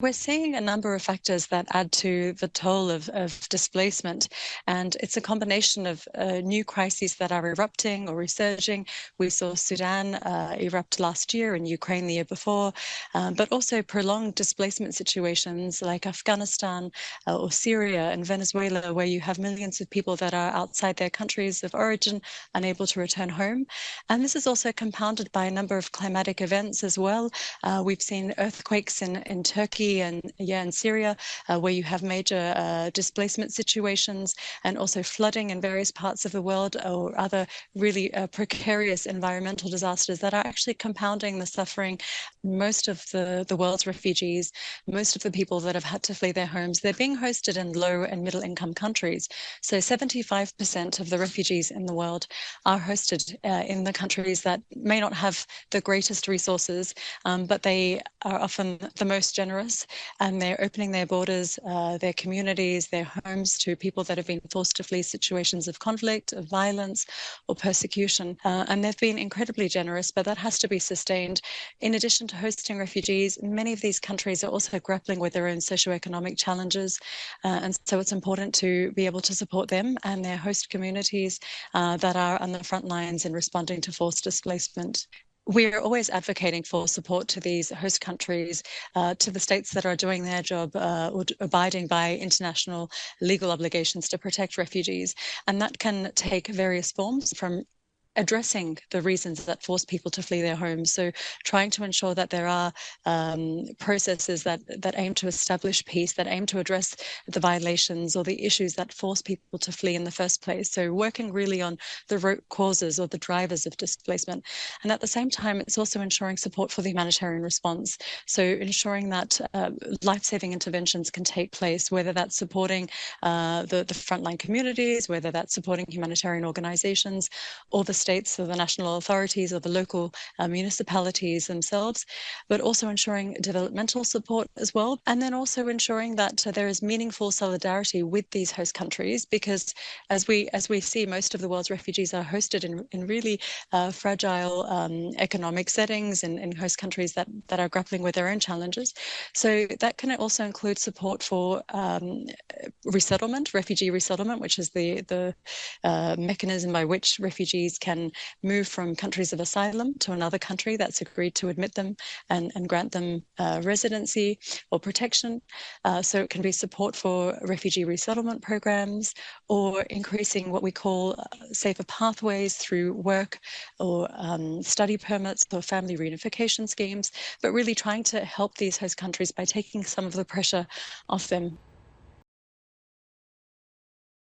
We're seeing a number of factors that add to the toll of displacement, and it's a combination of new crises that are erupting or resurging. We saw Sudan erupt last year and Ukraine the year before, but also prolonged displacement situations like Afghanistan or Syria and Venezuela, where you have millions of people that are outside their countries of origin, unable to return home. And this is also compounded by a number of climatic events as well. We've seen earthquakes in Turkey and in Syria, where you have major displacement situations, and also flooding in various parts of the world, or other really precarious environmental disasters that are actually compounding the suffering. Most of the world's refugees, most of the people that have had to flee their homes, they're being hosted in low and middle income countries. So 75% of the refugees in the world are hosted in the countries that may not have the greatest resources, but they are often the most generous, and they're opening their borders, their communities, their homes to people that have been forced to flee situations of conflict, of violence, or persecution. And they've been incredibly generous, but that has to be sustained. In addition to hosting refugees, many of these countries are also grappling with their own socioeconomic challenges. And so it's important to be able to support them and their host communities that are on the front lines in responding to forced displacement. We're always advocating for support to these host countries, to the states that are doing their job, or abiding by international legal obligations to protect refugees. And that can take various forms, from addressing the reasons that force people to flee their homes. So trying to ensure that there are processes that aim to establish peace, that aim to address the violations or the issues that force people to flee in the first place. So working really on the root causes or the drivers of displacement. And at the same time, it's also ensuring support for the humanitarian response. So ensuring that life-saving interventions can take place, whether that's supporting the frontline communities, whether that's supporting humanitarian organizations, or the states or the national authorities or the local municipalities themselves, but also ensuring developmental support as well. And then also ensuring that there is meaningful solidarity with these host countries, because as we see, most of the world's refugees are hosted in really fragile economic settings in host countries that are grappling with their own challenges. So that can also include support for resettlement, refugee resettlement, which is the mechanism by which refugees can move from countries of asylum to another country that's agreed to admit them and grant them residency or protection. So it can be support for refugee resettlement programs, or increasing what we call safer pathways through work or study permits or family reunification schemes, but really trying to help these host countries by taking some of the pressure off them.